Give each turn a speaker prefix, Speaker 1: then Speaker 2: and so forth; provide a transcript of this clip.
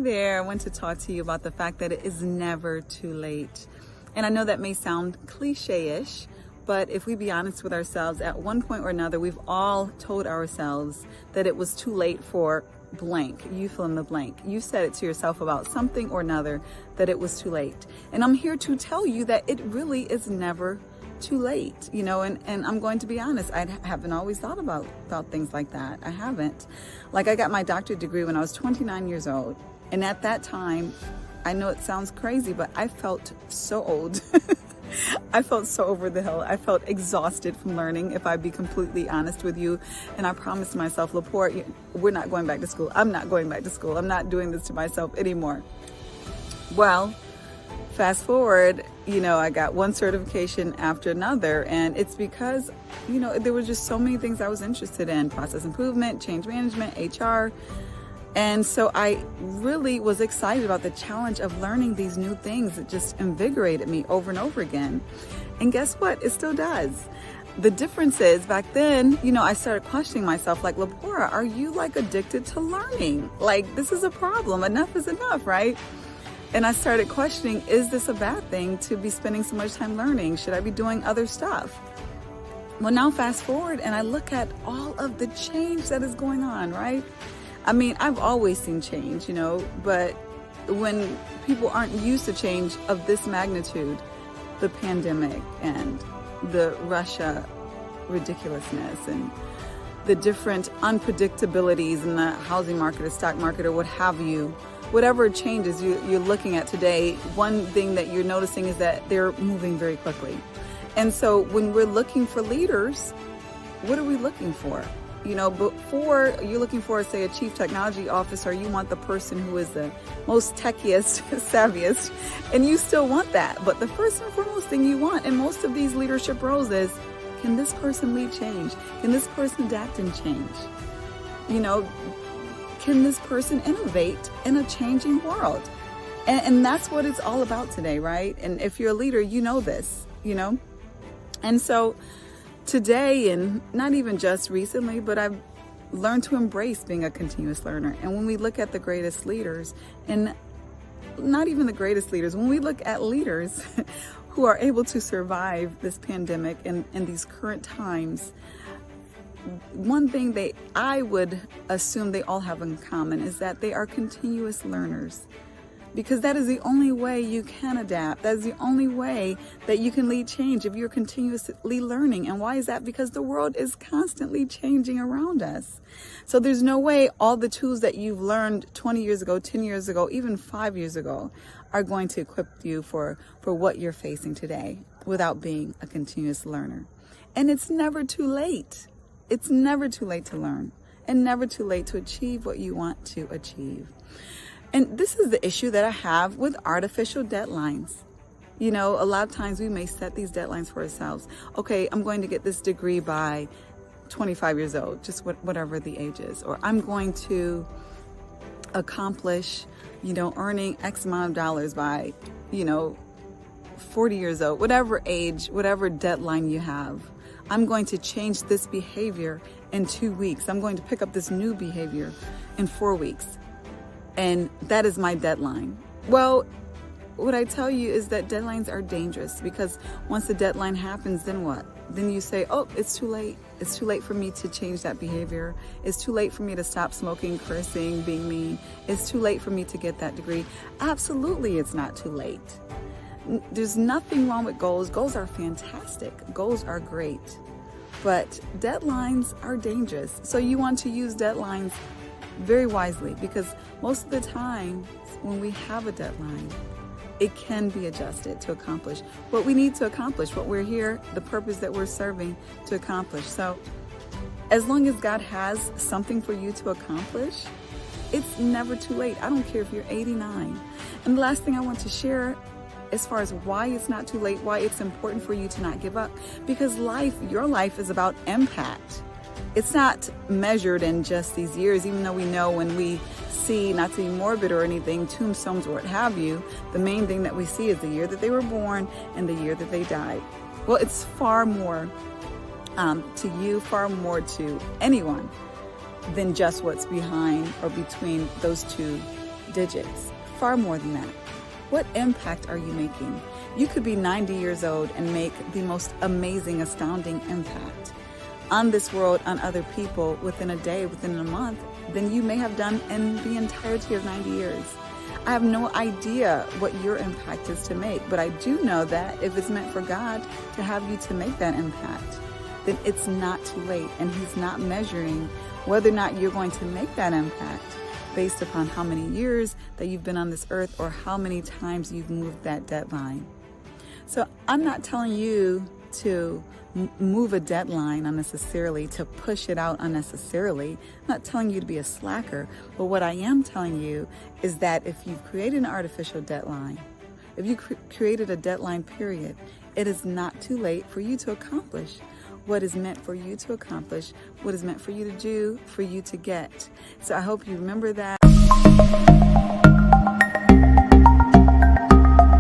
Speaker 1: there. I want to talk to you about the fact that it is never too late. And I know that may sound cliche-ish, but if we be honest with ourselves, at one point or another, we've all told ourselves that it was too late for blank. You fill in the blank. You said it to yourself about something or another that it was too late. And I'm here to tell you that it really is never too late, you know, and I'm going to be honest, I haven't always thought about things like that. I haven't. Like, I got my doctorate degree when I was 29 years old. And at that time, I know it sounds crazy, but I felt so old. I felt so over the hill. I felt exhausted from learning, if I be completely honest with you. And I promised myself, Laporte, we're not going back to school. I'm not going back to school. I'm not doing this to myself anymore. Well, fast forward, you know, I got one certification after another, and it's because, you know, there were just so many things I was interested in: process improvement, change management, HR. And so I really was excited about the challenge of learning these new things. It just invigorated me over and over again. And guess what? It still does. The difference is, back then, you know, I started questioning myself, like, Laporte, are you like addicted to learning? Like, this is a problem. Enough is enough, right? And I started questioning, is this a bad thing to be spending so much time learning? Should I be doing other stuff? Well, now fast forward and I look at all of the change that is going on, right? I mean, I've always seen change, you know, but when people aren't used to change of this magnitude, the pandemic and the Russia ridiculousness and the different unpredictabilities in the housing market or stock market or what have you, whatever changes you're looking at today, one thing that you're noticing is that they're moving very quickly. And so when we're looking for leaders, what are we looking for? You know, before you're looking for, say, a chief technology officer, you want the person who is the most techiest, savviest, and you still want that. But the first and foremost thing you want in most of these leadership roles is, can this person lead change? Can this person adapt and change? You know, can this person innovate in a changing world? And that's what it's all about today, right? And if you're a leader, you know this, you know? And so today, and not even just recently, but I've learned to embrace being a continuous learner. And when we look at the greatest leaders, and not even the greatest leaders, when we look at leaders who are able to survive this pandemic and these current times, one thing I would assume they all have in common is that they are continuous learners. Because that is the only way you can adapt. That is the only way that you can lead change, if you're continuously learning. And why is that? Because the world is constantly changing around us. So there's no way all the tools that you've learned 20 years ago, 10 years ago, even 5 years ago are going to equip you for what you're facing today without being a continuous learner. And it's never too late. It's never too late to learn, and never too late to achieve what you want to achieve. And this is the issue that I have with artificial deadlines. You know, a lot of times we may set these deadlines for ourselves. Okay, I'm going to get this degree by 25 years old, just whatever the age is. Or I'm going to accomplish, you know, earning X amount of dollars by, you know, 40 years old, whatever age, whatever deadline you have. I'm going to change this behavior in 2 weeks. I'm going to pick up this new behavior in 4 weeks. And that is my deadline. Well, what I tell you is that deadlines are dangerous, because once the deadline happens, then what? Then you say, oh, it's too late. It's too late for me to change that behavior. It's too late for me to stop smoking, cursing, being mean. It's too late for me to get that degree. Absolutely, it's not too late. There's nothing wrong with goals. Goals are fantastic. Goals are great. But deadlines are dangerous. So you want to use deadlines very wisely, because most of the time when we have a deadline, it can be adjusted to accomplish what we need to accomplish, what we're here, the purpose that we're serving to accomplish. So as long as God has something for you to accomplish, it's never too late. I don't care if you're 89. And the last thing I want to share, as far as why it's not too late, why it's important for you to not give up, because your life is about impact. It's not measured in just these years, even though we know when we see, not to be morbid or anything, tombstones or what have you, the main thing that we see is the year that they were born and the year that they died. Well, it's far more to you, far more to anyone than just what's behind or between those two digits, far more than that. What impact are you making? You could be 90 years old and make the most amazing, astounding impact on this world, on other people within a day, within a month, than you may have done in the entirety of 90 years. I have no idea what your impact is to make, but I do know that if it's meant for God to have you to make that impact, then it's not too late. And He's not measuring whether or not you're going to make that impact based upon how many years that you've been on this earth or how many times you've moved that deadline. So I'm not telling you to move a deadline unnecessarily, to push it out unnecessarily. I'm not telling you to be a slacker, but what I am telling you is that if you've created an artificial deadline, if you created a deadline period, it is not too late for you to accomplish what is meant for you to accomplish, what is meant for you to do, for you to get. So I hope you remember that.